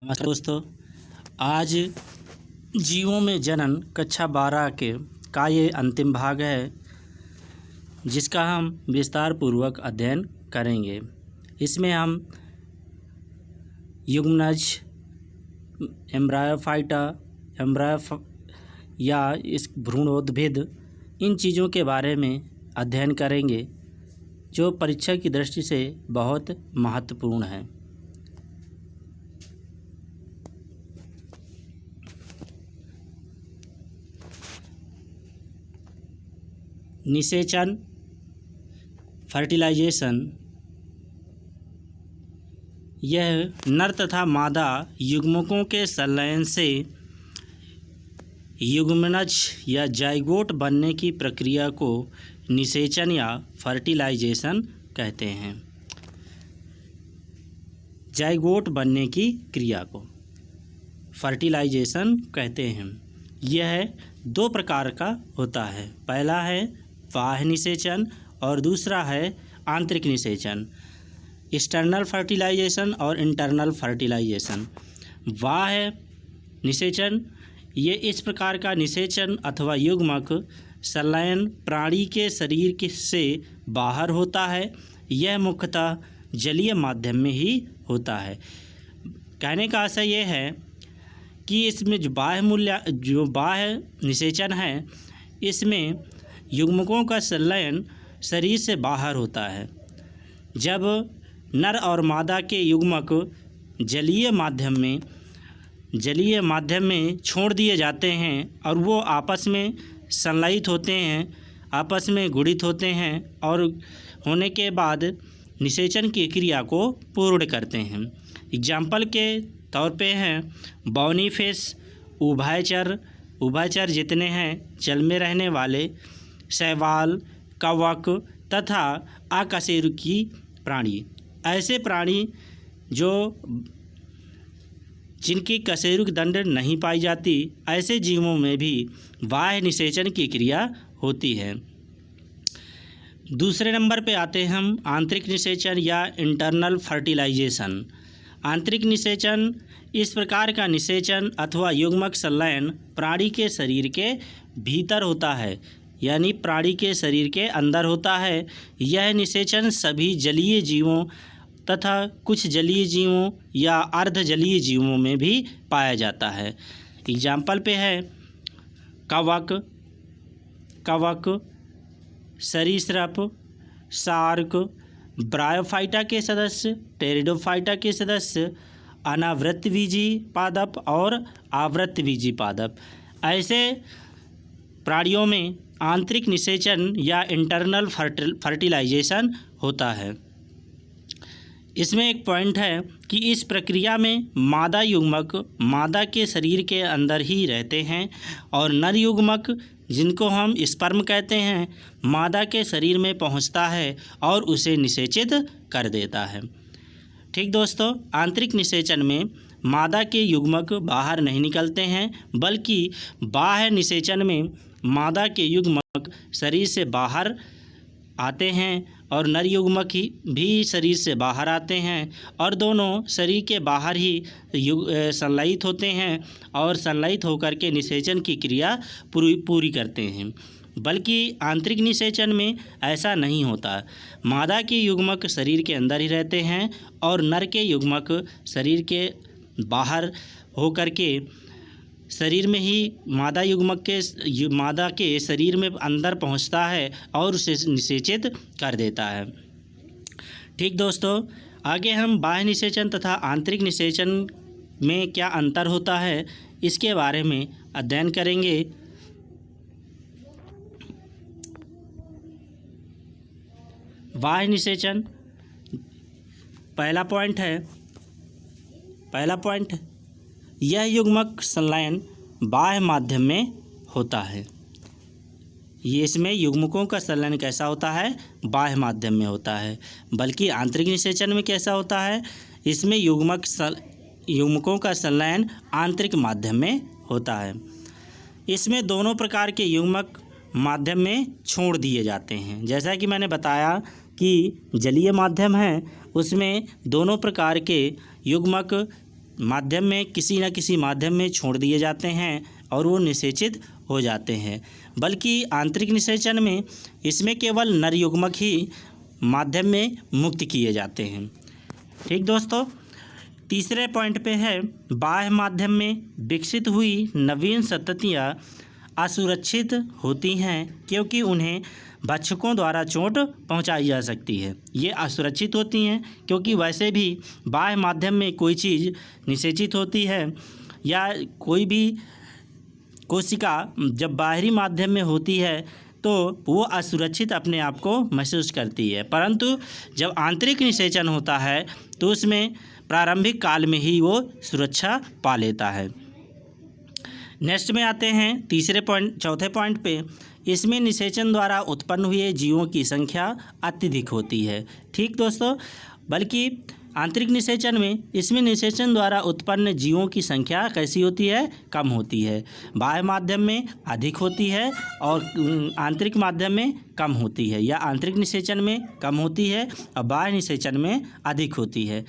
नमस्कार दोस्तों। आज जीवों में जनन कक्षा 12 का ये अंतिम भाग है, जिसका हम विस्तार पूर्वक अध्ययन करेंगे। इसमें हम युग्मनज, एम्ब्रायोफाइटा, या इस भ्रूणोद्भिद, इन चीज़ों के बारे में अध्ययन करेंगे जो परीक्षा की दृष्टि से बहुत महत्वपूर्ण है। निषेचन, फर्टिलाइजेशन, यह नर तथा मादा युग्मकों के संलयन से युग्मनज या जाइगोट बनने की प्रक्रिया को निषेचन या फर्टिलाइजेशन कहते हैं। जाइगोट बनने की क्रिया को फर्टिलाइजेशन कहते हैं। यह दो प्रकार का होता है। पहला है बाह्य निषेचन और दूसरा है आंतरिक निषेचन, एक्सटर्नल फर्टिलाइजेशन और इंटरनल फर्टिलाइजेशन। बाह्य निषेचन ये इस प्रकार का निषेचन अथवा युग्मक संलयन प्राणी के शरीर से बाहर होता है। यह मुख्यतः जलीय माध्यम में ही होता है। कहने का आशय यह है कि इसमें जो बाह्य निषेचन है, इसमें युग्मकों का संलयन शरीर से बाहर होता है। जब नर और मादा के युग्मक जलीय माध्यम में छोड़ दिए जाते हैं और वो आपस में संलयित होते हैं, आपस में गुणित होते हैं और होने के बाद निषेचन की क्रिया को पूर्ण करते हैं। एग्जाम्पल के तौर पे हैं बॉनीफिश, उभयचर जितने हैं जल में रहने वाले, शैवाल, कवक तथा अकशेरुकी प्राणी। ऐसे प्राणी जिनकी कशेरुक दंड नहीं पाई जाती, ऐसे जीवों में भी बाह्य निषेचन की क्रिया होती है। दूसरे नंबर पे आते हैं हम आंतरिक निषेचन या इंटरनल फर्टिलाइजेशन। आंतरिक निषेचन इस प्रकार का निषेचन अथवा युग्मक संलयन प्राणी के शरीर के भीतर होता है, यानी प्राणी के शरीर के अंदर होता है। यह निषेचन सभी जलीय जीवों तथा कुछ जलीय जीवों या अर्ध जलीय जीवों में भी पाया जाता है। एग्जाम्पल पे है कवक, सरीसृप, शार्क, ब्रायोफाइटा के सदस्य, टेरिडोफाइटा के सदस्य, अनावृतबीजी पादप और आवृतबीजी पादप। ऐसे प्राणियों में आंतरिक निषेचन या इंटरनल फर्टिलाइजेशन होता है। इसमें एक पॉइंट है कि इस प्रक्रिया में मादा युग्मक मादा के शरीर के अंदर ही रहते हैं और नर युग्मक, जिनको हम स्पर्म कहते हैं, मादा के शरीर में पहुंचता है और उसे निषेचित कर देता है। ठीक दोस्तों, आंतरिक निषेचन में मादा के युग्मक बाहर नहीं निकलते हैं, बल्कि बाह्य निषेचन में मादा के युग्मक शरीर से बाहर आते हैं और नर युग्मक भी शरीर से बाहर आते हैं और दोनों शरीर के बाहर ही संलयित होते हैं और संलयित होकर के निषेचन की क्रिया पूरी करते हैं। बल्कि आंतरिक निषेचन में ऐसा नहीं होता। मादा के युग्मक शरीर के अंदर ही रहते हैं और नर के युग्मक शरीर के बाहर होकर के शरीर में ही मादा के शरीर में अंदर पहुंचता है और उसे निषेचित कर देता है। ठीक दोस्तों, आगे हम बाह्य निषेचन तथा आंतरिक निषेचन में क्या अंतर होता है, इसके बारे में अध्ययन करेंगे। बाह्य निषेचन, पहला पॉइंट यह युग्मक संलयन बाह्य माध्यम में होता है। ये इसमें युग्मकों का संलयन कैसा होता है? बाह्य माध्यम में होता है। बल्कि आंतरिक निषेचन में कैसा होता है? इसमें युग्मकों का संलयन आंतरिक माध्यम में होता है। इसमें दोनों प्रकार के युग्मक माध्यम में छोड़ दिए जाते हैं। जैसा कि मैंने बताया कि जलीय माध्यम है, उसमें दोनों प्रकार के युग्मक माध्यम में किसी न किसी माध्यम में छोड़ दिए जाते हैं और वो निषेचित हो जाते हैं। बल्कि आंतरिक निषेचन में इसमें केवल नर युग्मक ही माध्यम में मुक्त किए जाते हैं। ठीक दोस्तों, तीसरे पॉइंट पे है बाह्य माध्यम में विकसित हुई नवीन संततियाँ असुरक्षित होती हैं क्योंकि उन्हें भक्षकों द्वारा चोट पहुंचाई जा सकती है। ये असुरक्षित होती हैं क्योंकि वैसे भी बाह्य माध्यम में कोई चीज़ निषेचित होती है या कोई भी कोशिका जब बाहरी माध्यम में होती है तो वो असुरक्षित अपने आप को महसूस करती है, परंतु जब आंतरिक निषेचन होता है तो उसमें प्रारंभिक काल में ही वो सुरक्षा पा लेता है। नेक्स्ट में आते हैं चौथे पॉइंट पे। इसमें निषेचन द्वारा उत्पन्न हुए जीवों की संख्या अत्यधिक होती है। ठीक दोस्तों, बल्कि आंतरिक निषेचन में इसमें निषेचन द्वारा उत्पन्न जीवों की संख्या कैसी होती है? कम होती है। बाह्य माध्यम में अधिक होती है और आंतरिक माध्यम में कम होती है, या आंतरिक निषेचन में कम होती है और बाह्य निषेचन में अधिक होती है।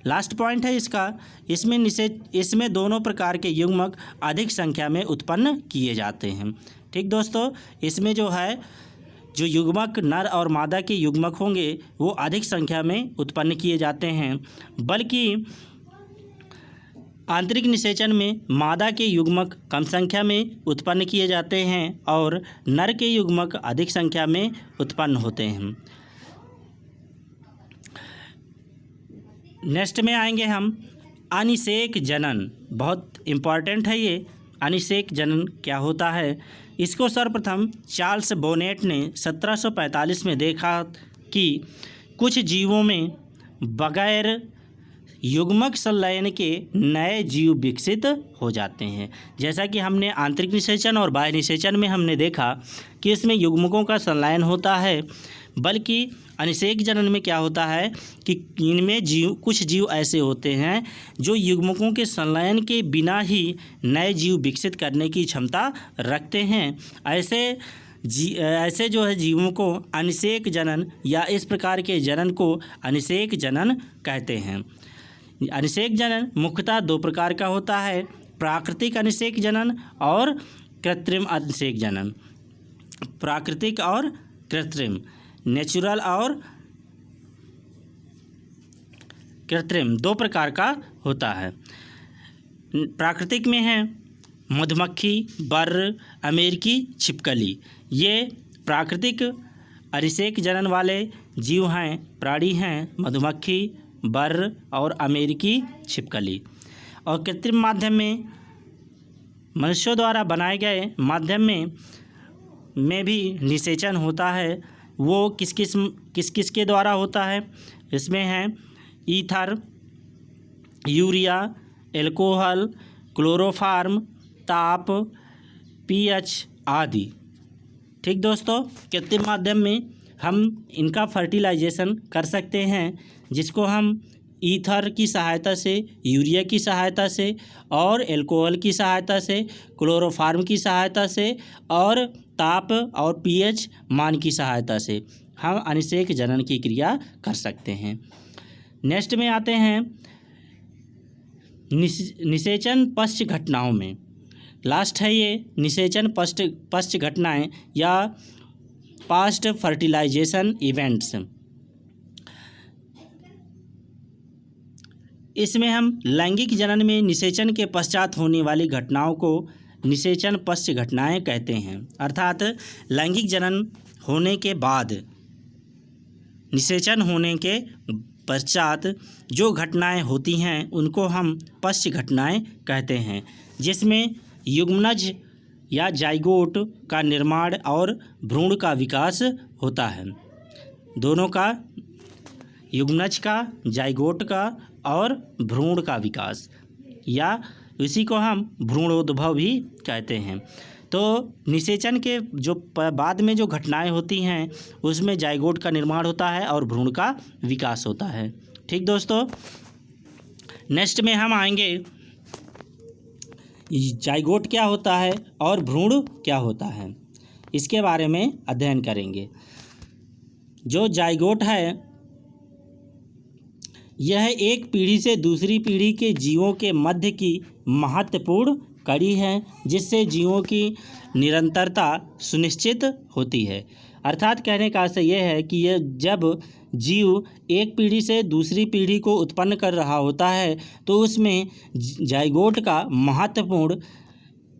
लास्ट पॉइंट है इसका, इसमें दोनों प्रकार के युग्मक अधिक संख्या में उत्पन्न किए जाते हैं। ठीक दोस्तों, इसमें जो युग्मक नर और मादा के युग्मक होंगे वो अधिक संख्या में उत्पन्न किए जाते हैं, बल्कि आंतरिक निषेचन में मादा के युग्मक कम संख्या में उत्पन्न किए जाते हैं और नर के युग्मक अधिक संख्या में उत्पन्न होते हैं। नेक्स्ट में आएंगे हम अनिषेक जनन। बहुत इम्पॉर्टेंट है ये। अनिषेक जनन क्या होता है? इसको सर्वप्रथम चार्ल्स बोनेट ने 1745 में देखा कि कुछ जीवों में बगैर युग्मक संलयन के नए जीव विकसित हो जाते हैं। जैसा कि हमने आंतरिक निषेचन और बाह्य निषेचन में हमने देखा कि इसमें युग्मकों का संलयन होता है, बल्कि अनिषेक जनन में क्या होता है कि इनमें कुछ जीव ऐसे होते हैं जो युग्मकों के संलयन के बिना ही नए जीव विकसित करने की क्षमता रखते हैं। ऐसे जो है जीवों को अनिषेक जनन या इस प्रकार के जनन को अनिषेक जनन कहते हैं। अनिषेक जनन मुख्यतः दो प्रकार का होता है, प्राकृतिक अनिषेक जनन और कृत्रिम अनिषेक जनन। प्राकृतिक और कृत्रिम, नेचुरल और कृत्रिम, दो प्रकार का होता है। प्राकृतिक में है मधुमक्खी, बर्र, अमेरिकी छिपकली। ये प्राकृतिक अनिषेक जनन वाले जीव हैं, प्राणी हैं, मधुमक्खी, बर्र और अमेरिकी छिपकली। और कृत्रिम माध्यम में मनुष्यों द्वारा बनाए गए माध्यम में भी निषेचन होता है। वो किस किस के द्वारा होता है? इसमें है ईथर, यूरिया, एल्कोहल, क्लोरोफार्म, ताप, पीएच आदि। ठीक दोस्तों, कृत्रिम माध्यम में हम इनका फर्टिलाइजेशन कर सकते हैं, जिसको हम ईथर की सहायता से, यूरिया की सहायता से और एल्कोहल की सहायता से, क्लोरोफार्म की सहायता से और ताप और पीएच मान की सहायता से हम अनिषेक जनन की क्रिया कर सकते हैं। नेक्स्ट में आते हैं निषेचन पश्च घटनाओं में। लास्ट है ये निषेचन पश्च घटनाएं या पास्ट फर्टिलाइजेशन इवेंट्स। इसमें हम लैंगिक जनन में निषेचन के पश्चात होने वाली घटनाओं को निषेचन पश्च घटनाएं कहते हैं। अर्थात लैंगिक जनन होने के बाद, निषेचन होने के पश्चात जो घटनाएं होती हैं उनको हम पश्च घटनाएं कहते हैं, जिसमें युग्मनज या जाइगोट का निर्माण और भ्रूण का विकास होता है। दोनों का, युग्मनज का, जाइगोट का और भ्रूण का विकास, या इसी को हम भ्रूणोद्भव भी कहते हैं। तो निषेचन के जो बाद में जो घटनाएं होती हैं उसमें जाइगोट का निर्माण होता है और भ्रूण का विकास होता है। ठीक दोस्तों, नेक्स्ट में हम आएंगे जाइगोट क्या होता है और भ्रूण क्या होता है, इसके बारे में अध्ययन करेंगे। जो जाइगोट है यह एक पीढ़ी से दूसरी पीढ़ी के जीवों के मध्य की महत्वपूर्ण कड़ी है, जिससे जीवों की निरंतरता सुनिश्चित होती है। अर्थात कहने का आशय यह है कि यह जब जीव एक पीढ़ी से दूसरी पीढ़ी को उत्पन्न कर रहा होता है तो उसमें जाइगोट का महत्वपूर्ण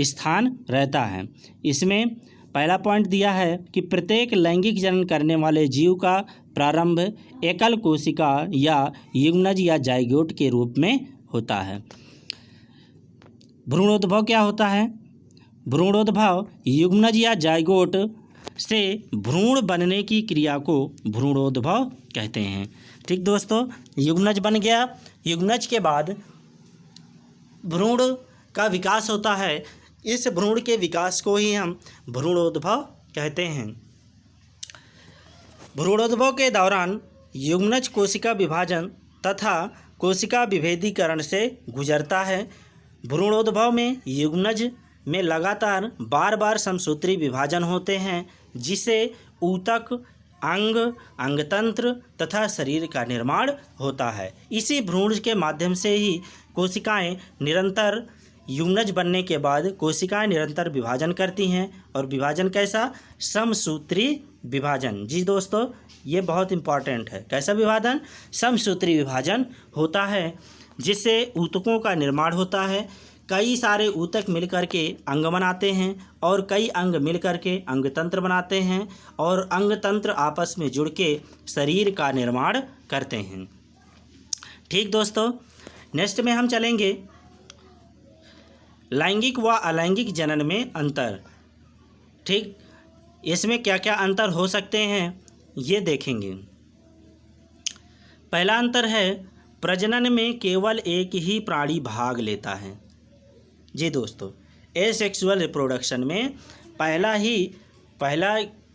स्थान रहता है। इसमें पहला पॉइंट दिया है कि प्रत्येक लैंगिक जनन करने वाले जीव का प्रारंभ एकल कोशिका या युग्मनज या जाइगोट के रूप में होता है। भ्रूणोद्भव क्या होता है? भ्रूणोद्भव युग्मनज या जाइगोट से भ्रूण बनने की क्रिया को भ्रूणोद्भव कहते हैं। ठीक दोस्तों, युग्मनज बन गया, युग्मनज के बाद भ्रूण का विकास होता है। इस भ्रूण के विकास को ही हम भ्रूणोद्भव कहते हैं। भ्रूणोद्भव के दौरान युग्मनज कोशिका विभाजन तथा कोशिका विभेदीकरण से गुजरता है। भ्रूणोद्भव में युग्मनज में लगातार बार बार समसूत्री विभाजन होते हैं, जिसे ऊतक, अंग, अंगतंत्र तथा शरीर का निर्माण होता है। इसी भ्रूण के माध्यम से ही कोशिकाएं निरंतर युग्मनज बनने के बाद कोशिकाएं निरंतर विभाजन करती हैं। और विभाजन कैसा? समसूत्री विभाजन। जी दोस्तों, ये बहुत इम्पॉर्टेंट है। कैसा विभाजन? समसूत्री विभाजन होता है, जिससे ऊतकों का निर्माण होता है। कई सारे ऊतक मिलकर के अंग बनाते हैं और कई अंग मिलकर के अंगतंत्र बनाते हैं और अंगतंत्र आपस में जुड़ के शरीर का निर्माण करते हैं। ठीक दोस्तों, नेक्स्ट में हम चलेंगे लैंगिक व अलैंगिक जनन में अंतर। ठीक, इसमें क्या क्या अंतर हो सकते हैं ये देखेंगे। पहला अंतर है प्रजनन में केवल एक ही प्राणी भाग लेता है। जी दोस्तों, एसेक्सुअल रिप्रोडक्शन में पहला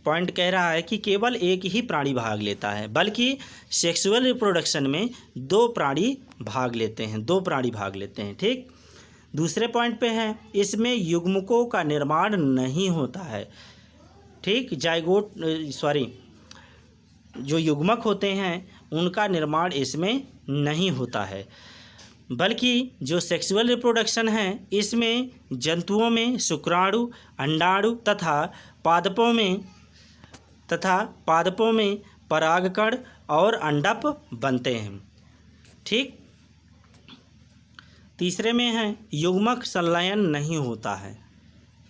पॉइंट कह रहा है कि केवल एक ही प्राणी भाग लेता है, बल्कि सेक्सुअल रिप्रोडक्शन में दो प्राणी भाग लेते हैं। ठीक, दूसरे पॉइंट पे है इसमें युग्मकों का निर्माण नहीं होता है। ठीक, जो युग्मक होते हैं उनका निर्माण इसमें नहीं होता है, बल्कि जो सेक्सुअल रिप्रोडक्शन है इसमें जंतुओं में शुक्राणु, अंडाणु तथा पादपों में परागकण और अंडप बनते हैं। ठीक, तीसरे में है युग्मक संलयन नहीं होता है।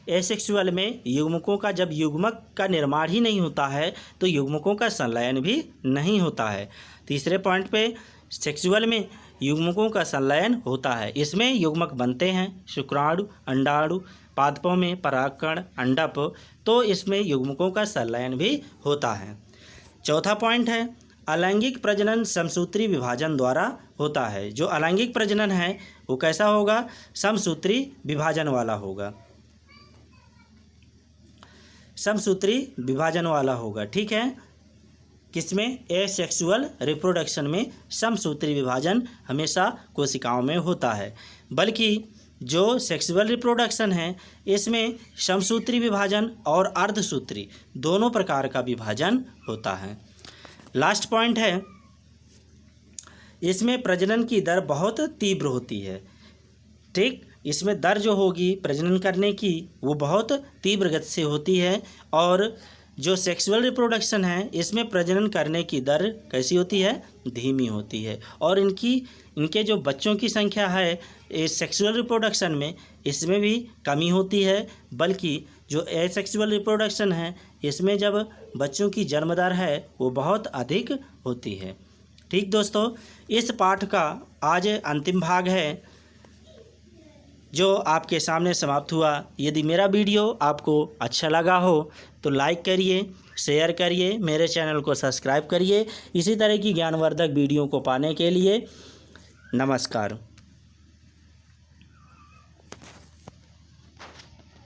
एसेक्सुअल में युग्मकों का जब युग्मक का निर्माण ही नहीं होता है तो युग्मकों का संलयन भी नहीं होता है। तीसरे पॉइंट पे सेक्सुअल में युग्मकों का संलयन होता है। इसमें युग्मक बनते हैं शुक्राणु, अंडाणु, पादपों में परागकण, अंडप, तो इसमें युग्मकों का संलयन भी होता है। चौथा पॉइंट है अलैंगिक प्रजनन समसूत्री विभाजन द्वारा होता है। जो अलैंगिक प्रजनन है वो कैसा होगा? समसूत्री विभाजन वाला होगा। ठीक है, किसमें? एसेक्सुअल रिप्रोडक्शन में समसूत्री विभाजन हमेशा कोशिकाओं में होता है, बल्कि जो सेक्सुअल रिप्रोडक्शन है इसमें समसूत्री विभाजन और अर्धसूत्री दोनों प्रकार का विभाजन होता है। लास्ट पॉइंट है इसमें प्रजनन की दर बहुत तीव्र होती है। ठीक, इसमें दर जो होगी प्रजनन करने की वो बहुत तीव्र गति से होती है। और जो सेक्सुअल रिप्रोडक्शन है इसमें प्रजनन करने की दर कैसी होती है? धीमी होती है। और इनके जो बच्चों की संख्या है इस सेक्सुअल रिप्रोडक्शन में इसमें भी कमी होती है, बल्कि जो एसेक्सुअल रिप्रोडक्शन है इसमें जब बच्चों की जन्म दर है वो बहुत अधिक होती है। ठीक दोस्तों, इस पाठ का आज अंतिम भाग है जो आपके सामने समाप्त हुआ। यदि मेरा वीडियो आपको अच्छा लगा हो तो लाइक करिए, शेयर करिए, मेरे चैनल को सब्सक्राइब करिए। इसी तरह की ज्ञानवर्धक वीडियो को पाने के लिए नमस्कार।